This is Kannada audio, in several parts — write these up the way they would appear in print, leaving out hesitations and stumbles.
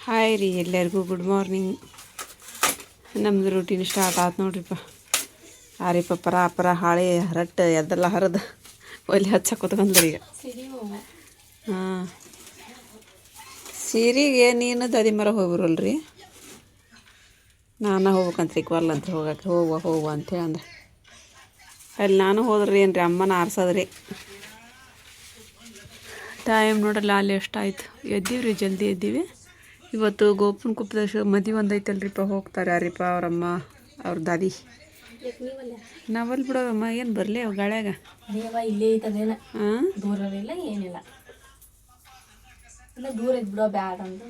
ಹಾಯ್ ರೀ ಎಲ್ಲರಿಗೂ ಗುಡ್ ಮಾರ್ನಿಂಗ್. ನಮ್ಮದು ರೂಟೀನ್ ಸ್ಟಾರ್ಟ್ ಆಯ್ತು ನೋಡ್ರಿಪ್ಪ. ರೀ ಪರ ಹಾಳೆ ಹರಟ್ಟು ಎದ್ದೆಲ್ಲ ಹರಿದು ಒಲೆ ಹಚ್ಚ ಕೂತ್ಕೊಂಡ್ರಿ ಈಗ. ಹಾಂ, ಸೀರೆಗೆ ನೀನು ದದಿ ಮರ ಹೋಗ್ಬರಲ್ರಿ. ನಾನು ಹೋಗ್ಬೇಕಂತ್ರಿ ಕೊಲ್ಲಂತ ಹೋಗಕ್ಕೆ ಹೋಗುವ ಅಂತೇಳಿ ಅಂದ್ರೆ ಅಲ್ಲಿ ನಾನು ಹೋದ್ರಿ ಏನು ರೀ ಅಮ್ಮನ ಆರ್ಸೋದ್ರಿ. ಟೈಮ್ ನೋಡಲ್ಲ ಅಲ್ಲಿ ಎಷ್ಟಾಯ್ತು. ಎದ್ದೀವಿ ರೀ, ಜಲ್ದಿ ಎದ್ದೀವಿ. ಇವತ್ತು ಗೋಪನ ಕುಪ್ಪದ ಮದುವೆ ಒಂದೈತಲ್ರಿಪ್ಪ, ಹೋಗ್ತಾರೆ ಯಾರಿಪ್ಪ ಅವರಮ್ಮ ಅವ್ರ ದಾದಿ. ನಾವಲ್ಲಿ ಬಿಡೋವಮ್ಮ, ಏನು ಬರಲಿ ಅವು ಗಾಳ್ಯಾಗ. ಇಲ್ಲೇ ಐತದೇನ ದೂರ ಇಲ್ಲ ಏನಿಲ್ಲ, ಇಲ್ಲ ದೂರ ಇದ್ ಬಿಡೋ ಬ್ಯಾಡ ಅಂತ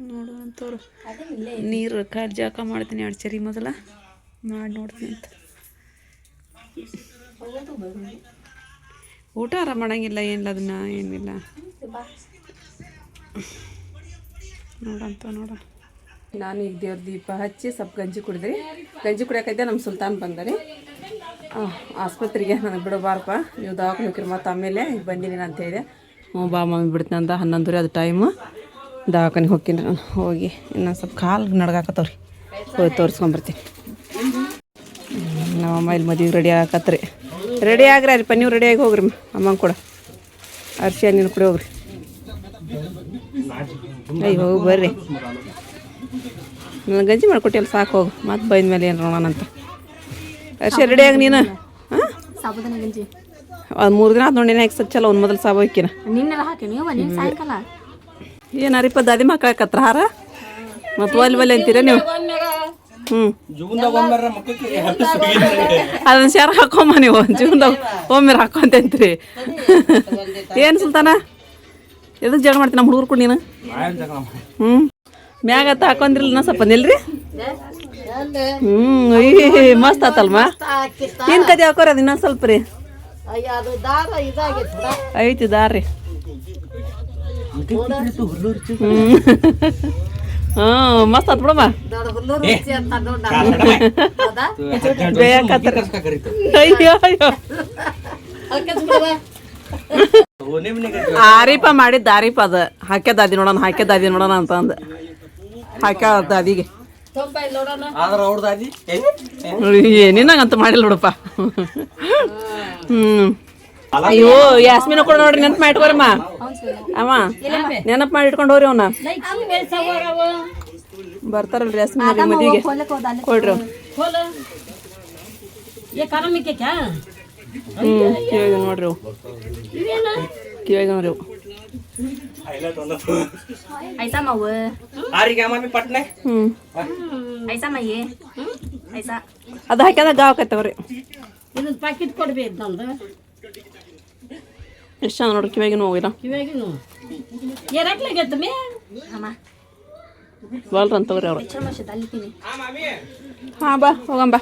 ನೋಡುವಂಥವ್ರು. ನೀರು ಕಾಲು ಜಾಕ ಮಾಡ್ತೀನಿ 2 ಸರಿ ಮೊದಲ ಮಾಡಿ ನೋಡ್ತೀನಿ ಅಂತ. ಊಟ ಆರಾಮ ಮಾಡಂಗಿಲ್ಲ ಏನಿಲ್ಲ, ಅದನ್ನ ಏನಿಲ್ಲ ನೋಡೋಣ. ನಾನು ಈಗ ದೇವ್ರ ದೀಪ ಹಚ್ಚಿ ಸ್ವಲ್ಪ ಗಂಜಿ ಕುಡಿದ್ರಿ. ಗಂಜಿ ಕುಡಿಯೋಕೈತೆ ನಮ್ಮ ಸುಲ್ತಾನ್ ಬಂದರಿ. ಆಸ್ಪತ್ರೆಗೆ ನನಗೆ ಬಿಡಬಾರಪ್ಪ, ನೀವು ದವಾಖಾನೆ ಹೋಗಿರಿ ಮತ್ತು ಆಮೇಲೆ ಈಗ ಬಂದೀನಿ ಅಂತ ಹೇಳಿದೆ. ಬಾ ಮಮ್ಮಿ ಬಿಡ್ತೀನಿ ಅಂದ. 11 ಅದು ಟೈಮು. ದವಾಖಾನೆಗೆ ಹೋಗ್ತೀನಿ ನಾನು. ಹೋಗಿ ಇನ್ನೊಂದು ಸ್ವಲ್ಪ ಕಾಲು ನಡ್ಗಾಕತ್ತವ್ರಿ, ಹೋಗಿ ತೋರಿಸ್ಕೊಂಬರ್ತೀನಿ. ನಮ್ಮಮ್ಮ ಇಲ್ಲಿ ಮದುವೆಗೆ ರೆಡಿ ಆಗಕತ್ರಿ. ರೆಡಿ ಆಗ್ರಿ ನೀವು ರೆಡಿಯಾಗಿ ಹೋಗ್ರಿ. ಅಮ್ಮಂಗೆ ಕೂಡ ಅರ್ಶಿ ನೀನು ಕೂಡ ಹೋಗ್ರಿ. ಅಯ್ಯ ಹೋಗಿ ಬರ್ರಿ, ನಾನು ಗಂಜಿ ಮಾಡ್ಕೊಟ್ಟಿಲ್ಲ ಸಾಕು, ಹೋಗು. ಮತ್ತೆ ಬೈದ ಮೇಲೆ ಏನು ನೋಡೋಣ ಅಂತ. ಅರ್ಶಿ ರೆಡಿಯಾಗಿ ನೀನು. ಹಾಂ, ಸಾಬುದಾನ ಗಂಜಿ ಅದು 3 ದಿನ ಆದ ನೋಡಿ. ನೆಕ್ಸ್ಟ್ ಚಲೋ ಒಂದು ಮೊದಲು ಸಾಬು ಹಾಕಿನ ನಿನ್ನೆಲ್ಲ ಹಾಕಿ ನೀವು ಸಾಯಂಕಾಲ ಏನಾರಿಪ್ಪ ದಾದಿ ಮಕ್ಕಳಕತ್ರ ಹಾರ ಮತ್ತು ಒಲೆ ಅಂತೀರ ನೀವು. ಅದನ್ನ ಶಾರ ಹಾಕೊಂಬ ನೀವು. ಜೀವನದಾಗ ಒಮ್ಮೆ ಹಾಕೊಂತಂತ್ರಿ. ಏನು ಸುಲ್ತಾನ ಎದಕ್ಕೆ ಜಗಳ ಮಾಡ್ತೀನಿ ನಮ್ಮ ಹುಡುಗರು ಕೂಡ ನೀನು? ಮ್ಯಾಗತ್ತ ಹಾಕೊಂಡ್ರಿಲ್ಲ ನಾ ಸ್ವಲ್ಪ ನಿಲ್ರಿ. ಮಸ್ತ್ ಆತಲ್ಮ. ಏನು ಕದಿ ಹಾಕೋರಿ ಅದು ಇನ್ನೊಂದು ಸ್ವಲ್ಪ ರೀ ಐತಿ ದಾರಿ. ಮಸ್ತ್ ಆತ್ ಬಿಡಮ್ಮ. ಅಯ್ಯೋ ಆರಿಪ ಮಾಡಿದ್ದ ಆರಿಪ ಅದು ಹಾಕ್ಯದಾದಿ ನೋಡೋಣ ಅಂತ ಅಂದು ಹಾಕ್ಯ ದಾದಿಗೆ. ನಿನ್ನಂಗಂತ ಮಾಡಿಲ್ಲ ನೋಡಪ್ಪ. ಅಯ್ಯೋ ಯಾಸ್ಮಿನ ಕೂಡ ನೋಡ್ರಿ, ನೆನಪು ಮಾಡಿ ಇಟ್ಕೋರಮ್ಮ. ಅಮ್ಮ ನೆನಪು ಮಾಡಿ ಇಟ್ಕೊಂಡು ಹೋಗ್ರಿ. ಅವನ್ನ ಬರ್ತಾರಲ್ರಿ ಯಾಸ್ಮಿನ ಮದಿಗೆ ಕೊಡ್ರಿ. ಕಿವಿಯಾಗ ನೋಡ್ರಿ, ಕಿವಿಯಾಗ ನೋಡ್ರಿ. ಅದು ಹಾಕ್ಯದ ಗಾವಕತ್ತವ್ರಿ. ಎಷ್ಟು ಚಂದ ನೋಡ್ರಿ, ಕಿವಿಯಾಗಿನೂ ಹೋಗಿಲ್ಲ ಬಲ್ರಂತವ್ರಿ ಅವ್ರು. ಹಾಂ ಬಾ ಹೋಗಂಬ.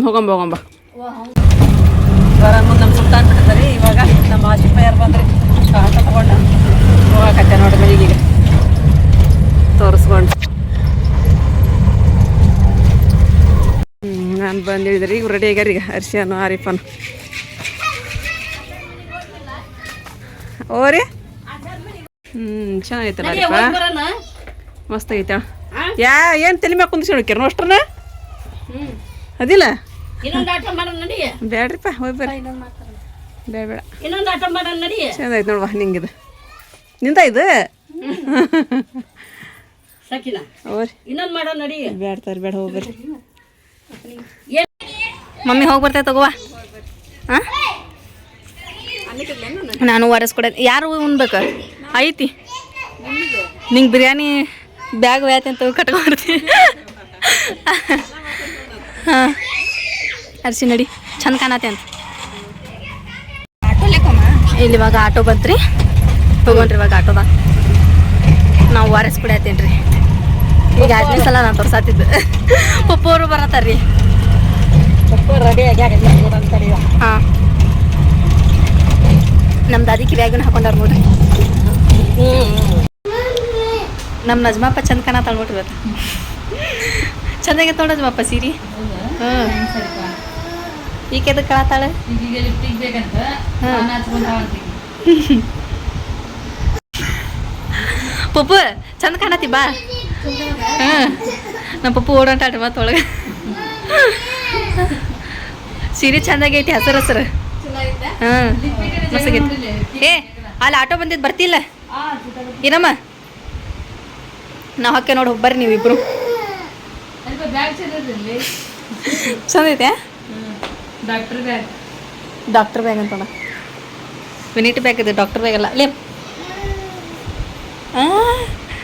ಹೋಗಂಬ. ಮುಂದೆ ನಮ್ಮ ಸುಲ್ತಾನ್ ಬಿಟ್ಟಿದ್ದಾರೆ. ಇವಾಗ ನಮ್ಮ ಆಶಿಪ ಯಾರು ಬಂದ್ರಿ ಆಟ ತಗೊಂಡು ಹೋಗಕತ್ತೆ ನೋಡಿ ಮನೆಗೆ ತೋರಿಸ್ಕೊಂಡು. ನಾನು ಬಂದಿಳಿದ್ರಿ. ಈಗ ರೆಡಿ ಆಗ್ಯಾರ. ಈಗ ಅರ್ಶಿಯನು ಆರಿಫನು ಓರಿ. ಚೆನ್ನಾಗೈತಲ್ಲ ಆರಿಫ, ಮಸ್ತ್ ಆಗೈತೆ. ಏನು ತಲೆ ಮ್ಯಾಗ ಕುಂದಿಸಿ ನೋಡ್ಕ್ಯಾರ ಅಷ್ಟ್ರನ್ನ ಅದಿಲ್ಲ. ಬೇಡ್ರಿಪ್ಪ ಹೋಗಿ ಬರ್ರಿ. ಬೇಡ ಚಂದ ಆಯ್ತು ನೋಡುವ. ನಿಂಗಿದು ನಿಂದ ಇದು ಬೇಡ ಹೋಗಿ ಬರ್ರಿ. ಮಮ್ಮಿ ಹೋಗಿ ಬರ್ತೇವೆ ತಗೋವಾ. ಹಾಂ, ನಾನು ಒರೆಸ್ಕೊಡ. ಯಾರು ಉಣ್ಬೇಕು ಐತಿ? ನಿಂಗೆ ಬಿರಿಯಾನಿ ಬ್ಯಾಗ್ ವ್ಯಾತಿ ಅಂತ ಕಟ್ಕೊಡ್ತೀನಿ. ಹಾಂ ಅರ್ಸಿ ನಡಿ, ಚಂದ ಕಾಣತ್ತೆ ಅಂತ. ಇಲ್ಲಿ ಇವಾಗ ಆಟೋ ಬಂತ್ರಿ, ಹೋಗೋಣ್ರಿ ಇವಾಗ ಆಟೋದಾಗ. ನಾವು ವಾರಸ್ ಕುಡಿಯತ್ತೇನೆ ರೀ. ಈಗ 5ನೇ ಸಲ ನಾನು ತೋರ್ಸಾತಿದ್ದು. ಪಪ್ಪವರು ಬರತ್ತಾರ್ರಿ. ಹಾಂ, ನಮ್ಮ ದಾದಿ ಕಿವ್ಯಾಗಿನ ಹಾಕೊಂಡಾರ ನೋಡ್ರಿ. ನಮ್ಮ ನಜ್ಮಪ್ಪ ಚಂದ ಕಾಣತ್ತಾಳ ನೋಡ್ರಿ. ಇವತ್ತು ಚಂದಾಗೈತೆ ನೋಡ ನಜ್ಮಪ್ಪ ಸೀರೆ. ಹಾಂ, ಈಗ ಎದಕ್ಕೆ ಕಾಣತ್ತಾಳೆ? ಪಪ್ಪು ಚಂದ ಕಾಣತಿ ಬಾ. ಹಾಂ ನಮ್ಮ ಪಪ್ಪು ಓಡಾಟಾಡ್ರಿ ಮತ್ತೆ ಒಳಗೆ. ಸೀರೆ ಚಂದಾಗೈತಿ ಹಸರು ಹಸರು. ಹಾಂ ಮಸ್ತಾಗೈತಿ. ಏ ಅಲ್ಲಿ ಆಟೋ ಬಂದಿದ್ದು ಬರ್ತಿಲ್ಲ ಏನಮ್ಮ? ನಾವು ಹಾಕಿ ನೋಡಿ ಬರ್ರಿ ನೀವಿಬ್ರು. ಚಂದ ಐತೆ ಡಾಕ್ಟರ್ ಬ್ಯಾಗ್ ಅಂತೋಣ. ಮಿನಿಟ್ ಬ್ಯಾಗ್ ಇದೆ, ಡಾಕ್ಟರ್ ಬ್ಯಾಗ್ ಅಲ್ಲ.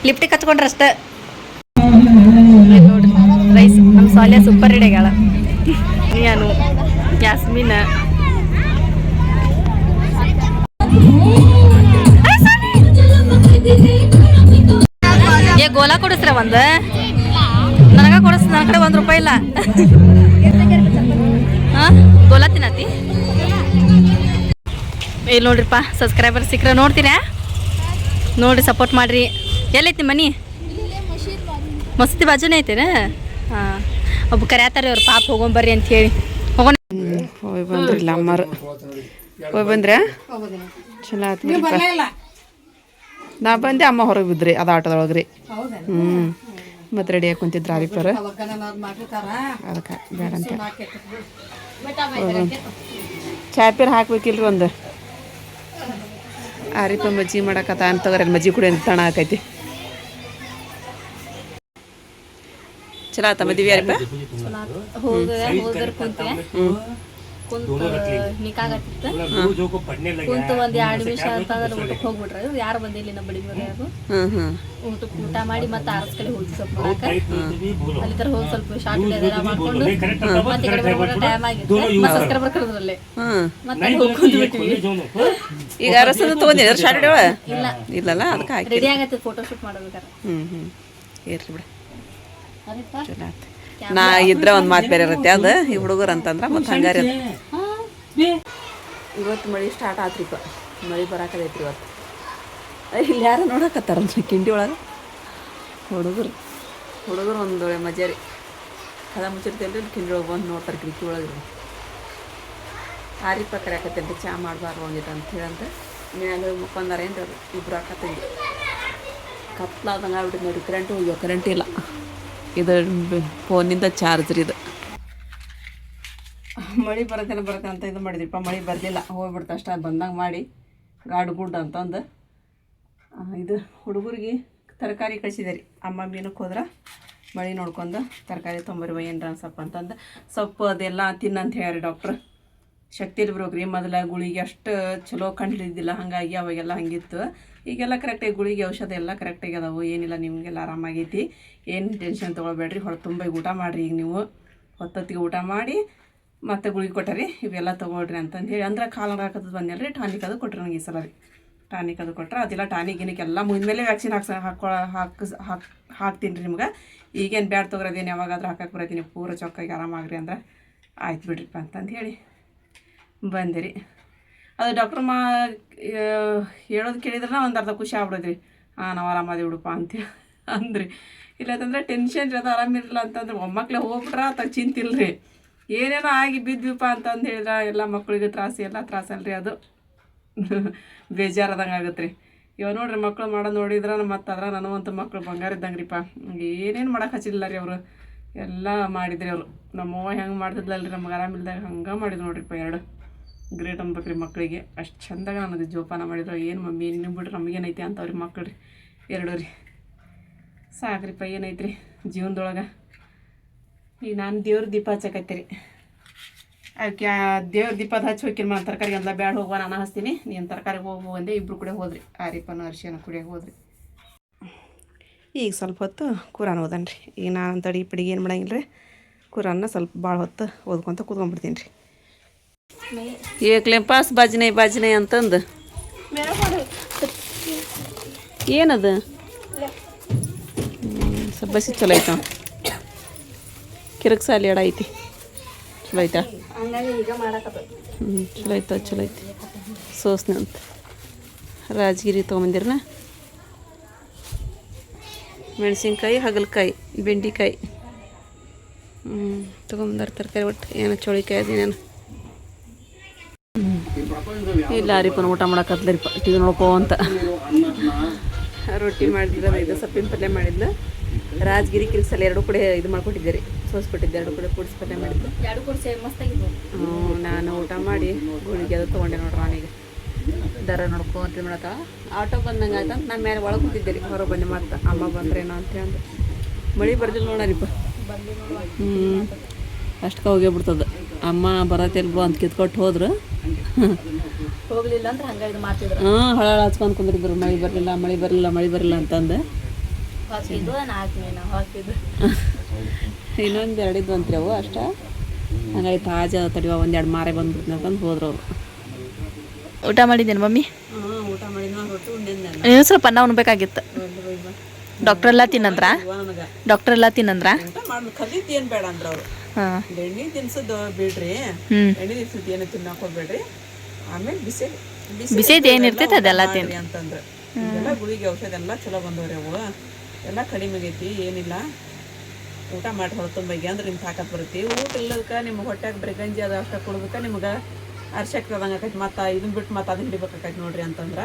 ಲಿಫ್ಟಿಗೆ ಹಚ್ಕೊಂಡ್ರೆ ಅಷ್ಟೇ ನೋಡ್ರಿ. ರೈಸ್ ನಮ್ಮ ಸಾಲ್ಯ ಸೂಪರ್ ರೆಡಿ ಆಗ್ಯಾಳ. ನೀನು ಯಾಸ್ಮಿನ ಏ ಗೋಲಾ ಕೊಡಿಸ್ರ ಒಂದು ನನಗ ಕೊಡಿಸ್. ನನ್ನ ಕಡೆ ₹1 ಇಲ್ಲ. ಹಾಂ ಗೋಲಾ ತಿನ್ನತಿ. ಇಲ್ಲಿ ನೋಡ್ರಿಪ್ಪ ಸಬ್ಸ್ಕ್ರೈಬರ್ ಸಿಕ್ಕರೆ ನೋಡ್ತೀರಾ ನೋಡಿರಿ, ಸಪೋರ್ಟ್ ಮಾಡಿರಿ. ಎಲ್ಲೈತಿ ಮನಿ? ಮಸ್ತಿ ಬಾಜುನೇ ಐತೇನ? ಹಾಂ ಒಬ್ಬ ಕರ್ಯಾತಾರೆ ಅವ್ರು ಪಾಪ ಹೋಗೊಂಬರ್ರಿ ಅಂತ ಹೇಳಿ. ಹೋಗೋಣ. ಹೋಗಿ ಬಂದ್ರಿಲ್ಲ ಅಮ್ಮರು. ಹೋಗಿ ಬಂದ್ರೆ ಚಲೋ ಆಯ್ತು ಬಿಡ್ರಿಪ್ಪ. ನಾ ಬಂದೆ, ಅಮ್ಮ ಹೊರಗೆ ಬಿದ್ರಿ ಅದು ಆಟೋದೊಳಗೆ ರೀ. ಮತ್ತೆ ರೆಡಿ ಆಗಿ ಕುಂತಿದ್ರು ಆರಿಪರ. ಅದಕ್ಕೆ ಬೇಡ ಅಂತ ಚಾಪೇರ್ ಹಾಕ್ಬೇಕಿಲ್ರಿ ಒಂದು. ಆರಿಪ ಮಜ್ಜಿ ಮಾಡಕತ್ತ ಅಂತ ತಗೋರಿ, ಮಜ್ಜಿ ಕುಡಿ ಅಂತ ತಣ ಹಾಕೈತಿ. ಚಲೋ ಆತ ಮದುವೆ ಆರಿಪ? ಕುಂತು ಒಂದು 2 ನಿಮಿಷ ಅಂತಂದ್ರೆ ಊಟಕ್ಕೆ ಹೋಗ್ಬಿಟ್ರೆ ಯಾರು ಬಂದಿಲ್ಲ. ನಮ್ಮ ಬಡಿ ಮಗ ಯಾರು ಊಟಕ್ಕೆ ಊಟ ಮಾಡಿ ಮತ್ತೆ ಆರ್ಸ್ ಕಡೆ ಹೋಗಿ ಸ್ವಲ್ಪ ನೋಡಕ್ಕೆ. ಅಲ್ಲಿ ತರ ಹೋಗಿ ಸ್ವಲ್ಪ ಶಾರ್ಟ್ ಎಲ್ಲ ಮಾಡ್ಕೊಂಡು ಮತ್ತೆ ಈ ಕಡೆ ಬರೋ ಟೈಮ್ ಆಗಿತ್ತು. ಮತ್ತೆ ಸಬ್ಸ್ಕ್ರೈಬರ್ ಕರೆದ್ರಲ್ಲೇ ಮತ್ತೆ ಹೋಗ್ಕೊಂಡ್ಬಿಟ್ವಿ. ಈಗ ಅರಸದ ತಗೊಂಡಿರ ಶಾರ್ಟ್ ಇಲ್ಲ ಇಲ್ಲಲ್ಲ, ಅದಕ್ಕೆ ಹಾಕಿ ರೆಡಿ ಆಗತ್ತೆ ಫೋಟೋ ಶೂಟ್ ಮಾಡ್ಬೇಕಾರೆ. ಇರ್ಲಿ ಬಿಡ, ಚಲೋ ಆಯ್ತು. ನಾ ಇದ್ರ ಒಂದು ಮಾತು ಬೇರೆ ಇರುತ್ತೆ. ಅದು ಈ ಹುಡುಗರು ಅಂತಂದ್ರೆ ಮತ್ತೆ ಹಂಗಾರೆ ಇವತ್ತು ಮಳೆ ಸ್ಟಾರ್ಟ್ ಆತ್ರಿಪ್ಪ. ಮಳೆ ಬರಾಕದೈತ್ರಿ ಇವತ್ತು. ಇಲ್ಲಿ ಯಾರು ನೋಡಕತ್ತಾರ ಕಿಂಡಿ ಒಳಗೆ ಹುಡುಗರು ಒಂದು ಮಜಾ ರೀ. ಕದ ಮುಚ್ಚಿರ್ತೇನೆ ರೀ, ಕಿಂಡಿ ಒಳಗೆ ಬಂದು ನೋಡ್ತಾರೆ ಕಿಟಕಿ ಒಳಗೆ. ಆರಿಪ್ಪ ಕರೆಯಾಕತ್ತೇನೆ ಚಾ ಮಾಡಬಾರ್ದು ಒಂದಿಟ್ಟು ಅಂತ ಹೇಳಂತ ಮ್ಯಾಲೆ ಮುಖಂದಾರ ಏನು ರೀ ಇಬ್ರು ಹಾಕತ್ತೇನೆ. ಕತ್ಲಾದಂಗೆ ಆಗ್ಬಿಟ್ಟು ನೋಡಿ, ಕರೆಂಟ್ ಹೋಗ್ಯೋ, ಕರೆಂಟ್ ಇಲ್ಲ. ಇದು ಫೋನಿಂದ ಚಾರ್ಜ್ ರೀ ಇದು. ಮಳೆ ಬರುತ್ತೆ ಅಂತ ಇದು ಮಾಡಿದ್ರಿಪ್ಪ. ಮಳೆ ಬರಲಿಲ್ಲ, ಹೋಗ್ಬಿಡ್ತು ಅಷ್ಟು. ಬಂದಂಗೆ ಮಾಡಿ ಗಾಡು ಗುಡ್ ಅಂತಂದು ಇದು ಹುಡುಗರಿಗೆ ತರಕಾರಿ ಕಳಿಸಿದೆ ರೀ. ಅಮ್ಮ ಮೀನಕ್ಕೆ ಹೋದ್ರೆ ಮಳೆ ನೋಡ್ಕೊಂಡು ತರಕಾರಿ ತೊಂಬರಿ ಏನ್ರ ಸೊಪ್ಪು ಅಂತಂದು ಸೊಪ್ಪು ಅದೆಲ್ಲ ತಿನ್ನಂತ ಹೇಳ್ರಿ ಡಾಕ್ಟ್ರ್. ಶಕ್ತಿ ಇರ್ಬೇಕ್ರಿ. ಮೊದಲ ಗುಳಿಗೆ ಅಷ್ಟು ಚಲೋ ಕಂಡಿದ್ದಿಲ್ಲ, ಹಾಗಾಗಿ ಅವಾಗೆಲ್ಲ ಹಂಗಿತ್ತು. ಈಗೆಲ್ಲ ಕರೆಕ್ಟಾಗಿ ಗುಳಿಗೆ ಔಷಧ ಎಲ್ಲ ಕರೆಕ್ಟಾಗಿ ಅದಾವು, ಏನಿಲ್ಲ. ನಿಮಗೆಲ್ಲ ಆರಾಮಾಗೈತಿ, ಏನು ಟೆನ್ಷನ್ ತೊಗೊಳ್ಬೇಡ್ರಿ. ಹೊರ ತುಂಬ ಊಟ ಮಾಡಿರಿ. ಈಗ ನೀವು ಹೊತ್ತೊತ್ತಿಗೆ ಊಟ ಮಾಡಿ ಮತ್ತೆ ಗುಳಿಗೆ ಕೊಟ್ಟರಿ, ಇವೆಲ್ಲ ತೊಗೊಳ್ರಿ ಅಂತಂದು ಹೇಳಿ. ಅಂದ್ರೆ ಕಾಲು ಹಾಕೋದು ಬಂದಿಲ್ಲ ರೀ. ಟಾನಿಕ್ ಅದು ಕೊಟ್ಟರು ನನಗೆ ಈ ಸಲ ರೀ. ಟಾನಿಕ್ ಅದು ಕೊಟ್ಟರೆ ಅದೆಲ್ಲ ಟಾನಿಕ್ ಗಿನಿಕ್ ಎಲ್ಲ ಮುಗಿದ್ಮೇಲೆ ವ್ಯಾಕ್ಸಿನ್ ಹಾಕ್ತೀನಿ ರೀ ನಿಮ್ಗೆ. ಈಗೇನು ಬ್ಯಾಡ್ ತೊಗೊಳೋದೇನು ಯಾವಾಗಾದ್ರೂ ಹಾಕಕ್ಕೆ ಬರತ್ತೀನಿ. ಪೂರ ಚೊಕ್ಕಾಗಿ ಆರಾಮಾಗ್ರಿ ಅಂದ್ರೆ ಆಯ್ತು ಬಿಡ್ರಿಪ್ಪ ಅಂತಂದು ಹೇಳಿ ಬಂದಿರಿ. ಅದು ಡಾಕ್ಟ್ರ್ ಹೇಳೋದು ಕೇಳಿದ್ರೆ ಒಂದು ಅರ್ಧ ಖುಷಿ ಆಗ್ಬಿಡೋದ್ರಿ. ನಾವು ಆರಾಮಾದಿ ಬಿಡಪ್ಪ ಅಂತೇಳಿ ಅಂದ್ರಿ. ಇಲ್ಲಂತಂದ್ರೆ ಟೆನ್ಷನ್ ರೀ. ಅದು ಆರಾಮಿರಲಿಲ್ಲ ಅಂತಂದ್ರೆ ಒಮ್ಮಕ್ಳೇ ಹೋಗ್ಬಿಟ್ರೆ ಅತ್ತಾಗ ಚಿಂತಿಲ್ರಿ. ಏನೇನೋ ಆಗಿ ಬಿದ್ವಿಪ್ಪ ಅಂತಂದು ಹೇಳಿದ್ರೆ ಎಲ್ಲ ಮಕ್ಕಳಿಗೆ ಎಲ್ಲ ತ್ರಾಸಲ್ರಿ. ಅದು ಬೇಜಾರದಂಗೆ ಆಗುತ್ತೆ ರೀ. ಇವಾಗ ನೋಡ್ರಿ ಮಕ್ಕಳು ಮಾಡೋದು ನೋಡಿದ್ರೆ ಮತ್ತು ಅದ್ರ ನನಗಂತೂ ಮಕ್ಕಳು ಬಂಗಾರ ಇದ್ದಂಗೆ ರೀಪ್ಪ. ಏನೇನು ಮಾಡೋಕೆ ಹಚ್ಚಿಲ್ಲ ರೀ ಅವರು. ಎಲ್ಲ ಮಾಡಿದ್ರಿ ಅವರು. ನಮ್ಮವ್ವ ಹೆಂಗೆ ಮಾಡ್ತಿದ್ಲಲ್ರಿ ನಮ್ಗೆ ಆರಾಮಿಲ್ದಾಗ ಹಂಗೆ ಮಾಡಿದ್ರು ನೋಡ್ರಿಪ್ಪ. 2 ಗ್ರೇಟ್ ಅನ್ಬೇಕ್ರಿ ಮಕ್ಕಳಿಗೆ. ಅಷ್ಟು ಚಂದಾಗ ನನಗೆ ಜೋಪಾನ ಮಾಡಿದ್ರು. ಏನು ಮಮ್ಮಿ ನೀವು ಬಿಡ್ರಿ ನಮಗೇನೈತಿ ಅಂತವ್ರಿ ಮಕ್ಕಳು ರೀ 2 ರೀ. ಸಾಕ್ರಿಪ್ಪ ಏನೈತ್ರಿ ಜೀವನದೊಳಗೆ. ಈಗ ನಾನು ದೇವ್ರ ದೀಪ ಹಚ್ಚಕತ್ತೀರಿ. ಅದಕ್ಕೆ ದೇವ್ರ ದೀಪದ ಹಚ್ಚಿ ಹೋಗಿನ ಮಾ ತರಕಾರಿ ಎಲ್ಲ ಬ್ಯಾಡ ಹೋಗುವ, ನಾನು ಹಚ್ತೀನಿ, ನೀನು ತರಕಾರಿಗೆ ಹೋಗು ಅಂದೆ. ಇಬ್ಬರು ಕೂಡ ಹೋದ್ರಿ. ಆರಿಪ್ಪನ ಅರ್ಶಿನ ಕುಡಿಯೋಕೆ ಹೋದ್ರಿ. ಈಗ ಸ್ವಲ್ಪ ಹೊತ್ತು ಕುರಾನ್ ಓದನ್ರಿ. ಈಗ ನಾನು ತಡಿ ಪಿಡಿಗೆ ಏನು ಮಾಡಂಗಿಲ್ಲ ರೀ. ಕುರಾನ್ನ ಸ್ವಲ್ಪ ಭಾಳ ಹೊತ್ತು ಓದ್ಕೊತ ಕೂತ್ಕೊಂಡ್ಬಿಡ್ತೀನಿ ರೀ. ಏಕ್ಲೆ ಪಾಸ್ ಬಾಜಿನೈ ಅಂತಂದು ಏನದು ಸ್ವಲ್ಪ ಬಸಿ ಚಲೋ ಐತ. ಕಿರಕ್ ಸಾಲಿ ಎಡ ಐತಿ. ಚಲೋ ಐತಾ? ಚಲೋ ಐತಿ. ಸೋಸ್ನೆ ಅಂತ ರಾಜಗಿರಿ ತೊಗೊಂಬಂದಿರನ. ಮೆಣಸಿನ್ಕಾಯಿ, ಹಾಗಲಕಾಯಿ, ಬೆಂಡೆಕಾಯಿ ತೊಗೊಂಬಂದಾರ. ತರಕಾರಿ ಒಟ್ಟು ಏನೋ ಚೌಳಿಕಾಯಿ ಅದೇನೇನು ಇಲ್ಲ. ಆರಿಪನ ಊಟ ಮಾಡಕತ್ಲರಿಪ್ಪ ಟಿವಿ ನೋಡ್ಕೋ ಅಂತ. ರೊಟ್ಟಿ ಮಾಡಿದ್ರೆ ಇದು ಸೊಪ್ಪಿನ ಪಲ್ಯ ಮಾಡಿದ್ಲು. ರಾಜಗಿರಿ ಕಿಲ್ಸಲ್ಲಿ 2 ಕಡೆ ಇದು ಮಾಡ್ಕೊಟ್ಟಿದ್ದೆ ರೀ, ಸೋಸ್ಕೊಟ್ಟಿದ್ದೆ. 2 ಕಡೆ ಕೂಡಿಸಿ ಪಲ್ಯ ಮಾಡಿದ್ಲು. 2 ಕೊಡ್ಸೆ ಮಸ್ತಾಗಿತ್ತು. ನಾನು ಊಟ ಮಾಡಿ ಗುಳಿಗೆ ಅದು ತೊಗೊಂಡೆ ನೋಡ್ರಿ. ನಾನೀಗ ದರ ನೋಡ್ಕೊಂತ ಮಾಡತ್ತ ಆಟೋ ಬಂದಂಗೆ ಆಯ್ತು ಅಂತ ನಾನು ಮೇಲೆ ಒಳಗೆ ಕೂತಿದ್ದೆ ರೀ. ಹೊರಗೆ ಬಂದೆ ಮತ್ತೆ ಅಮ್ಮ ಬಂದ್ರೇನೋ ಅಂತ ಅಂದು. ಮಳೆ ಬರ್ದಿಲ್ಲ ನೋಡರಿಪ್ಪ. ಅಷ್ಟಕ್ಕೆ ಹೋಗೇ ಬಿಡ್ತದೆ. ಅಮ್ಮ ಬರತ್ತಿಲ್ಬೋ ಅಂತ ಕಿತ್ಕೊಟ್ಟು ಹೋದ್ರು. ಹೋಗ್ಲಿಲ್ಲ ಅಂದ್ರೆ ಹಂಗೆ ಇದು ಮಾಡ್ತಿದ್ರು. ಹಳ ಹಚ್ಕೊಂಡು ಕುಂದ್ರಿದ್ರು. ಮಳೆ ಬರಲಿಲ್ಲ ಅಂತಂದು. ಹಾಕಿದ್ದು ಹಾಕಿದ್ದು ಇನ್ನೊಂದು 2 ಇದ್ವು ಅಂತ್ರಿ ಅವು ಅಷ್ಟ. ಹಂಗಾಗಿ ತಾಜಾ ತಡಿವ 1-2 ಮಾರೆ ಬಂದ್ಬಿಡ್ತೀನಿ ಅಂತಂದು ಹೋದ್ರು ಅವರು. ಊಟ ಮಾಡಿದ್ದೇನೆ ಮಮ್ಮಿ. ಊಟ ಮಾಡಿದ್ನ ರೊಟ್ಟಿ ಉಂಡಿದ್ದೆ. ಇನ್ನೂ ಸ್ವಲ್ಪ ಅನ್ನ ಉಣ್ಬೇಕಾಗಿತ್ತು. ಡಾಕ್ಟರ್ ಎಲ್ಲ ತಿನ್ನಂದ್ರ ಊಟ ಮಾಡಿ ಕಲಿತು ಏನು ಬೇಡ ಅಂದ್ರ ಅವರು. ಎಣ್ಣೆ ತಿನ್ಸೋದು ಬಿಡ್ರಿ, ಎಣ್ಣೆ ತಿನ್ಸೋದು ಏನು ತಿನ್ನಕ್ ಹೋಗ್ಬೇಡ್ರಿ. ಆಮೇಲೆ ಬಿಸಿದು ಏನಿರ್ತೈತೆ ಅದೆಲ್ಲ ತಿನ್ನಿ ಅಂತಂದ್ರೆ. ಎಲ್ಲ ಗುಳಿಗೆ ಔಷಧ ಎಲ್ಲ ಚಲೋ ಬಂದವ್ರಿ. ಅವು ಎಲ್ಲ ಕಡಿಮೆ ಆಗೈತಿ, ಏನಿಲ್ಲ. ಊಟ ಮಾಡಿ ಹೊರತುಂಬಗೆ ಅಂದ್ರೆ ನಿಮ್ಗೆ ತಾಕತ್ ಬರುತ್ತೆ. ಊಟ ಇಲ್ಲದಕ್ಕೆ ನಿಮ್ಗೆ ಹೊಟ್ಟೆಗೆ ಬರೀ ಗಂಜಿ ಅದು ಅಷ್ಟ ಕೊಡ್ಬೇಕು, ನಿಮ್ಗೆ ಅರ್ಶಕ್ತಿ ಅದಂಗೆ ಆಕೈತಿ. ಮತ್ತು ಇದನ್ನ ಬಿಟ್ಟು ಮತ್ತೆ ಅದನ್ನ ಹಿಡಿಬೇಕಾಕೈತಿ ನೋಡ್ರಿ ಅಂತಂದ್ರೆ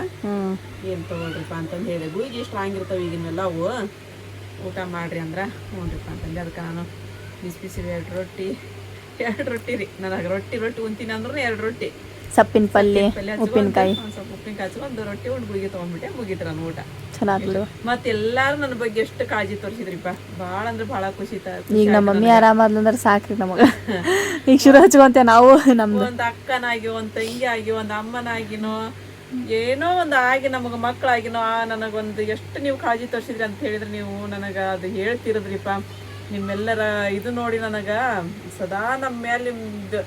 ಏನು ತೊಗೊಳ್ರಿಪ್ಪ ಅಂತಂದು ಹೇಳಿ. ಗುಳಿಗೆ ಸ್ಟ್ರಾಂಗ್ ಇರ್ತಾವೆ ಈಗಿನೆಲ್ಲ. ಅವು ಊಟ ಮಾಡ್ರಿ ಅಂದ್ರೆ ನೋಡ್ರಿಪ್ಪ ಅಂತಂದು. ಅದಕ್ಕೆ ನಾನು ಬಿಸಿ 2 ರೊಟ್ಟಿ ರೀ. ನನಗೆ ರೊಟ್ಟಿ ಉಂತೀನಿ ಅಂದ್ರೂ 2 ರೊಟ್ಟಿ, ಸೊಪ್ಪಿನ ಪಲ್ಯ, ಉಪ್ಪಿನಕಾಯಿ, ಸ್ವಲ್ಪ ಉಪ್ಪಿನಕಾಯಿ ಹಚ್ಕೊಂಡು ರೊಟ್ಟಿ ಉಂಡು ಗುಳಿಗೆ ತೊಗೊಂಡ್ಬಿಟ್ಟೆ. ಮುಗಿತ್ರ ನನ್ನ ಊಟ. ಚೆನ್ನಾಗಿಲ್ಲ. ಮತ್ತೆ ಎಲ್ಲಾರು ನನ್ನ ಬಗ್ಗೆ ಎಷ್ಟು ಕಾಳಜಿ ತೋರಿಸಿದ್ರಿಪ್ಪ. ಭಾಳ ಅಂದ್ರೆ ಭಾಳ ಖುಷಿ. ಈಗ ನಮ್ಮ ಮಮ್ಮಿ ಆರಾಮಾದ್ಲಂದ್ರೆ ಸಾಕ್ರಿ ನಮಗೆ. ಈಗ ಶುರು ಹಚ್ಕೊಂತೇವೆ ನಾವು. ನಮ್ದು ಒಂದು ಅಕ್ಕನಾಗಿ, ಒಂದು ತಂಗಿಯಾಗಿ, ಒಂದು ಅಮ್ಮನಾಗಿನೋ ಏನೋ ಒಂದು ಆಗಿ, ನಮಗೆ ಮಕ್ಕಳಾಗಿನೋ ನನಗೊಂದು ಎಷ್ಟು ನೀವು ಕಾಳಜಿ ತೋರಿಸಿದ್ರಿ ಅಂತ ಹೇಳಿದ್ರೆ ನೀವು ನನಗೆ ಅದು ಹೇಳ್ತಿರದ್ರಿಪ್ಪ. ನಿಮ್ಮೆಲ್ಲರ ಇದು ನೋಡಿ ನನಗೆ ಸದಾ ನಮ್ಮ ಮೇಲೆ ನಿಮ್ದು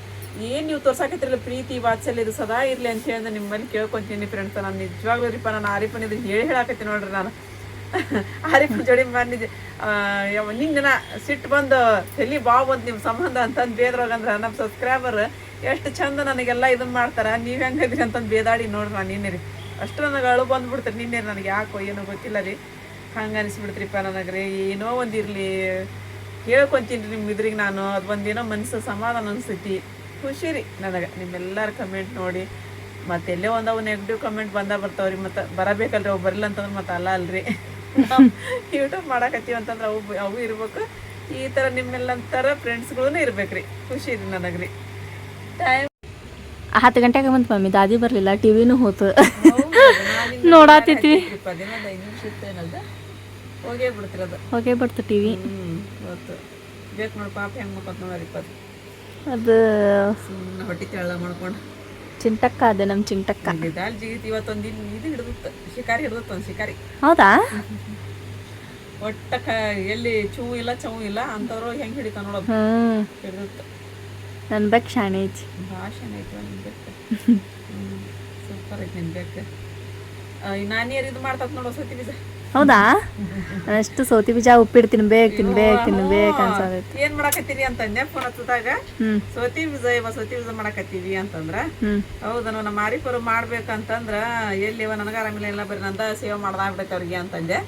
ಏನು ನೀವು ತೋರ್ಸಾಕತ್ತಿರಲ್ಲ ಪ್ರೀತಿ ವಾತ್ಸಲ್ಯ ಇದು ಸದಾ ಇರಲಿ ಅಂತ ಹೇಳಿದ್ರೆ ನಿಮ್ಮಲ್ಲಿ ಕೇಳ್ಕೊತೀನಿ ಫ್ರೆಂಡ್ಸ್. ನಾನು ನಿಜವಾಗ್ಲೂ ರೀಪ, ನಾನು ಆರಿಫನ್ ಇದು ಹೇಳಾಕತ್ತೀನಿ ನೋಡ್ರಿ. ನಾನು ಆರಿಫನ್ ಜೋಡಿ ಬಂದಿದ್ದೆ. ನಿನ್ನ ಸಿಟ್ಟು ಬಂದು ತಲೆ ಬಂದು ನಿಮ್ಮ ಸಂಬಂಧ ಅಂತಂದು ಬೇದ್ರೋಗಂದ್ರೆ ನಮ್ಮ ಸಬ್ಸ್ಕ್ರೈಬರ್ ಎಷ್ಟು ಚಂದ ನನಗೆಲ್ಲ ಇದನ್ನು ಮಾಡ್ತಾರೆ, ನೀವು ಹೆಂಗಿದ್ರಿ ಅಂತಂದು ಬೇದಾಡಿ ನೋಡ್ರಿ. ನಾನು ನಿನ್ನೆ ರೀ ಅಷ್ಟು ನನಗೆ ಅಳು ಬಂದುಬಿಡ್ತಾರೆ. ನಿನ್ನೆ ನನಗೆ ಯಾಕೋ ಏನೋ ಗೊತ್ತಿಲ್ಲ ರೀ, ಹಂಗೆ ಅನಿಸ್ಬಿಡ್ತ್ರಿಪ್ಪ ನನಗೆ ರೀ. ಏನೋ ಒಂದಿರಲಿ ಹೇಳ್ಕೊತೀನಿ ರೀ ನಿಮ್ಮ ಇದ್ರಿಗೆ ನಾನು. ಅದು ಒಂದೇನೋ ಮನಸ್ಸು ಸಮಾಧಾನ ಅನಿಸ್ತೈತಿ, ಖುಷಿ ರೀ ನನಗೆ. ನಿಮ್ಮೆಲ್ಲರ ಕಮೆಂಟ್ ನೋಡಿ ಮತ್ತೆ ಎಲ್ಲೇ ಒಂದವು ನೆಗೆಟಿವ್ ಕಮೆಂಟ್ ಬರ್ತಾವ್ರಿ. ಮತ್ತು ಬರಬೇಕಲ್ರಿ, ಅವು ಬರಲಿಲ್ಲ ಅಂತಂದ್ರೆ ಮತ್ತೆ ಅಲ್ರಿ. ಯೂಟ್ಯೂಬ್ ಮಾಡಕತ್ತೀವಿ ಅಂತಂದ್ರೆ ಅವು ಇರ್ಬೇಕು. ಈ ಥರ ನಿಮ್ಮೆಲ್ಲಂತರ ಫ್ರೆಂಡ್ಸ್ಗಳೂ ಇರ್ಬೇಕ್ರಿ. ಖುಷಿ ರೀ ನನಗೆ ರೀ. ಟೈಮ್ 10 ಗಂಟೆಗೆ ಬಂತು ಮಮ್ಮಿ. ದಾದಿ ಬರಲಿಲ್ಲ, ಟಿವಿನೂ ಹೋತು. ನೋಡಾತಿದ್ವಿ. 15 ನಿಮಿಷ ಇತ್ತೇನಲ್ದ ಹೋಗೇ ಬಿಡ್ತಿರೋದು. ಹೋಗೇ ಬಿಡ್ತು ಟಿವಿ. ಗೊತ್ತು ಬೇಕು ನೋಡಿ ಪಾಪ ಹೆಂಗೆ ಮಾಡ್ಕೊತ ನೋಡ್ರಿ. ಅದು ಹೊಟ್ಟೆ ತೆಳ್ಳ ಮಾಡ್ಕೊಂಡು ಚಿಂಟಕ್ಕ ಅದೇ ನಮ್ಮ ಚಿಂಟಕ್ಕ. ದಾಲ್ ಜಿಗಿತಿ ಇವತ್ತೊಂದು ಇದು ಹಿಡಿದುತ್ತ, ಶಿಕಾರಿ ಹಿಡಿದುತ್ತ. ಒಂದು ಶಿಕಾರಿ. ಹೌದಾ? ಒಟ್ಟ ಎಲ್ಲಿ ಚೂ ಇಲ್ಲ ಚವು ಇಲ್ಲ ಅಂತವ್ರು ಹೆಂಗೆ ಹಿಡಿತಾವ ನೋಡೋದು. ಹಿಡಿದುತ್ತ. ನನ್ನ ಬೆಕ್ಕ ಶಾಣೆ ಐತಿ. ಭಾಳ ಶಾಣೆ ಐತಿ ನಿನ್ನ ಬೆಕ್ಕ. ಸೂಪರ್ ಐತಿ ನಿನ್ನ ಬೆಕ್ಕ. ನಾನಿಯರ್ ಇದು ಮಾಡ್ತತ್ ನೋಡೋ ಸೌತಿ ಬೀಜ. ಹೌದಾ? ಅಷ್ಟು ಸೌತಿ ಬೀಜ ಉಪ್ಪಿಟ್ಟು ತಿನ್ಬೇಕು ಅನ್ಸೋದೈತಿ. ಏನ್ ಮಾಡಕತ್ತೀರಿ ಅಂತಂದೆ ಫೋನ್ ಹತ್ತದಾಗ. ಸೌತಿ ಬೀಜ ಮಾಡಕತ್ತೀವಿ ಅಂತಂದ್ರ ಹೌದಾ ನಮ್ಮ ಆರಿಫರು ಮಾಡ್ಬೇಕಂತಂದ್ರ ಎಲ್ಲಿವ ನನಗ ಆರಾಮಿಲ್ಲ ಎಲ್ಲ ಬರೀ ನಂದ ಸೇವೆ ಮಾಡ್ದಾಗ್ಬಿಡೈತೆ ಅವ್ರಿಗೆ ಅಂತಂದೆ.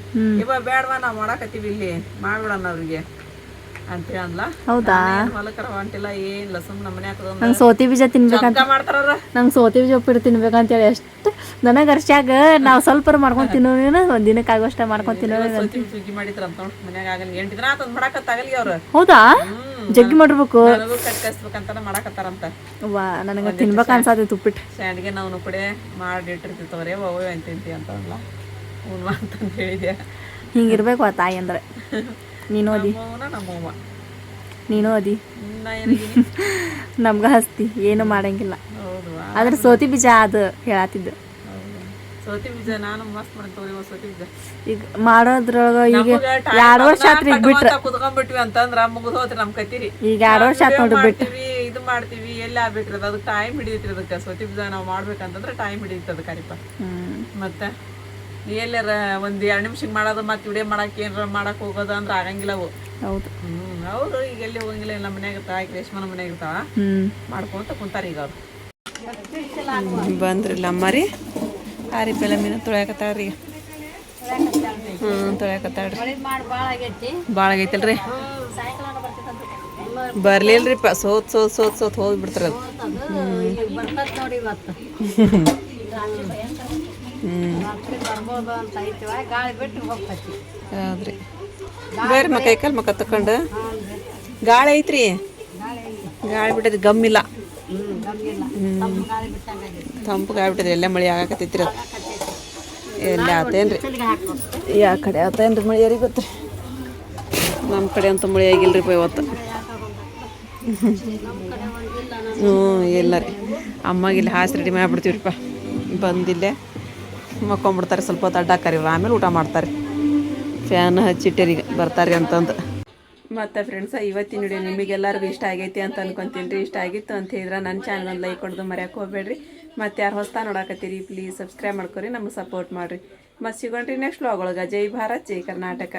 ಇವಾಗ ಬೇಡವಾ ನಾವ್ ಮಾಡಕತ್ತೀವಿ ಇಲ್ಲಿ ಮಾಡ್ಬಿಡಣ ಅವ್ರಿಗೆ ಅಂತ ಅಂದ್ಲ. ಹೌದಾ? ಹೊಲಕರ ಹೊಂಟಿಲ್ಲ ಏನಿಲ್ಲ ಸುಮ್ ನಮ್ಮ ಮನ್ಯಾಗ ನಂಗೆ ಸೌತಿ ಬೀಜ ತಿನ್ಬೇಕಂತ ಮಾಡ್ತಾರ. ನಂಗೆ ಸೌತಿ ಬೀಜ ಉಪ್ಪಿಟ್ಟು ತಿನ್ಬೇಕಂತೇಳಿ ಎಷ್ಟು ನನಗೆ ಅರ್ಷಾಗ ನಾವು ಸ್ವಲ್ಪ ಮಾಡ್ಕೊಂಡು ತಿನ್ನೋಣ. ಒಂದ್ ದಿನಕ್ಕೆ ಆಗೋಷ್ಟ ಮಾಡ್ಕೊಂಡು ತಿನ್ನೋಣ. ಸುಗ್ಗಿ ಮಾಡಿದ್ರ ಅಂತ ಮನ್ಯಾಗ ಆಗಲ್ಲ 8 ದಿನ ಆತಂದ್ ಮಾಡಕತ್ತಾಗಲಿ ಅವ್ರು. ಹೌದಾ? ಜಗ್ಗಿ ಮಾಡಿರ್ಬೇಕು. ಕಟ್ಕಸ್ಬೇಕಂತ ಮಾಡಕತ್ತಾರಂತ. ವಾ ನನಗೆ ತಿನ್ಬೇಕು ಅನ್ಸಾದೈತಿ ಉಪ್ಪಿಟ್ಟು. ಸ್ಯಾಂಡ್ಗೆ ನಾವು ಕಡೆ ಮಾಡಿ ಇಟ್ಟಿರ್ತಿರ್ತವ್ರೆ ಅವೇ ಅಂತಿ ಅಂತಂದ್ಲ. ಹ್ಞೂ ಅಂತಂದು ಹೇಳಿದೆ. ಹಿಂಗಿರ್ಬೇಕು ಆ ತಾಯಿ ಅಂದ್ರೆ. ನೀನು ಅದಿ, ನೀನು ಅದಿ, ನಮ್ಗ ಹಸ್ತಿ ಏನು ಮಾಡಂಗಿಲ್ಲ. ಆದ್ರೆ ಸೌತಿ ಬೀಜ ಅದು ಹೇಳತ್ತಿದ್ದು. ಸೌತಿ ಬೀಜ ನಾನು ಮಸ್ತ್ ಮಾಡ್ತವ್ರಿ ಸೌತಿ ಬೀಜ. ಈಗ ಮಾಡೋದ್ರೊಳಗ ಈಗ 2 ವರ್ಷ ಆತ್ರಿ ಈಗ ಬಿಟ್ರೆ ಕುತ್ಕೊಂಡ್ಬಿಟ್ವಿ ಅಂತಂದ್ರ ಮುಗಿದ್ ಹೋತ್ರಿ ನಮ್ ಕತ್ತೀರಿ. ಈಗ 2 ವರ್ಷ ಆತ್ ನೋಡ್ರಿ ಬಿಟ್ಟು. ಇದು ಮಾಡ್ತೀವಿ ಎಲ್ಲಿ ಆಗ್ಬೇಕ್ರಿ ಅದಕ್ಕೆ ಟೈಮ್ ಹಿಡಿದೈತ್ರಿ. ಅದಕ್ಕೆ ಸೌತಿ ಬೀಜ ನಾವು ಮಾಡ್ಬೇಕಂತಂದ್ರೆ ಟೈಮ್ ಹಿಡಿದೈತಿ ಅದಕ್ಕೆ ಅರಿಪ. ಮತ್ತೆ ಎಲ್ಲಾರ ಒಂದ್ 2 ನಿಮಿಷಕ್ಕೆ ಮಾಡೋದು ಮತ್ತೆ ವಿಡಿಯೋ ಮಾಡಕ್ಕೆ ಏನಾರ ಮಾಡಕ್ ಹೋಗೋದು ಅಂದ್ರೆ ಆಗಂಗಿಲ್ಲ ಅವು. ಹೌದು. ಹೌದು. ಈಗ ಎಲ್ಲಿ ಹೋಗಂಗಿಲ್ಲ. ನಮ್ಮ ಮನ್ಯಾಗ ಇರ್ತಾವ, ರೇಷ್ಮನ ಮನ್ಯಾಗ ಇರ್ತಾವ, ಮಾಡ್ಕೊಂತ ಕುಂತಾರ ಈಗ ಅವ್ರು. ಬಂದ್ರಿಲ್ಲ ಅಮ್ಮರಿ ಆರಿಪೆಲ್ಲ ಮೀನು ತೊಳ್ಯಾಕತ್ತಾಳ್ರಿ. ತೊಳ್ಯಾಕತ್ತಾಳ್ರಿ. ಭಾಳ ಆಗೈತಲ್ರಿ. ಬರ್ಲಿಲ್ರಿಪ್ಪ. ಸೋತ್ ಹೋಗ್ಬಿಡ್ತಾರ ಅದು. ಬರ್ಬೋದು ಅಂತ ಐತಿವ ಗಾಳಿ ಬಿಟ್ಟು ಹೋಗ್ತೈತಿ. ಹೌದ್ರಿ ಬೇರೆ ಕೈಕಾಲು ಮಕ್ಕ ತಕೊಂಡು ಗಾಳಿ ಐತ್ರಿ, ಗಾಳಿ ಬಿಟ್ಟೈತಿ ಗಮ್ಮಿಲ್ಲ. ತಂಪು ಗಾಳಿ ಬಿಟ್ಟೈತಿ, ಎಲ್ಲ ಮಳೆ ಆಗಾಕತ್ತೈತ್ರಿ. ಅದು ಎಲ್ಲಿ ಆತೇನ್ರಿ, ಯಾವ ಕಡೆ ಆತೇನ್ರಿ ಮಳೆ ಯಾರಿಗೆ ಗೊತ್ತ್ರಿ. ನಮ್ಮ ಕಡೆ ಅಂತೂ ಮಳೆ ಆಗಿಲ್ರಿ ಇವತ್ತು. ಇಲ್ಲ ರೀ, ಅಮ್ಮಗೆ ಹಾಸಿ ರೆಡಿ ಮಾಡಿಬಿಡ್ತೀವ್ರಿಪ್ಪ. ಬಂದಿಲ್ಲೇ ಮಕ್ಕೊಂಬಿಡ್ತಾರೆ, ಸ್ವಲ್ಪ ಹೊತ್ತು ಅಡ್ಡಾಕಾರಿ, ಆಮೇಲೆ ಊಟ ಮಾಡ್ತಾರೆ. ಫ್ಯಾನ್ ಹಚ್ಚಿಟ್ಟರಿಗೆ ಬರ್ತಾರೆ ಅಂತಂದು. ಮತ್ತು ಫ್ರೆಂಡ್ಸ, ಇವತ್ತಿನ ವಿಡಿಯೋ ನಿಮಗೆಲ್ಲರಿಗೂ ಇಷ್ಟ ಆಗೈತಿ ಅಂತ ಅನ್ಕೊತೀನಿ ರೀ. ಇಷ್ಟ ಆಗಿತ್ತು ಅಂತ ಹೇಳಿದ್ರೆ ನನ್ನ ಚಾನಲ್ ಒಂದು ಲೈಕ್ ಕೊಡೋದು ಮರ್ಯಾಕೆ ಹೋಗ್ಬೇಡ್ರಿ. ಮತ್ತು ಯಾರು ಹೊಸ್ತಾ ನೋಡಾಕತ್ತೀರಿ ಪ್ಲೀಸ್ ಸಬ್ಸ್ಕ್ರೈಬ್ ಮಾಡ್ಕೊರಿ, ನಮಗೆ ಸಪೋರ್ಟ್ ಮಾಡಿರಿ. ಮತ್ತು ಸಿಗೋಣ್ರಿ ನೆಕ್ಸ್ಟ್ ವ್ಲಾಗ್ ಒಳಗೆ. ಜೈ ಭಾರತ್, ಜೈ ಕರ್ನಾಟಕ.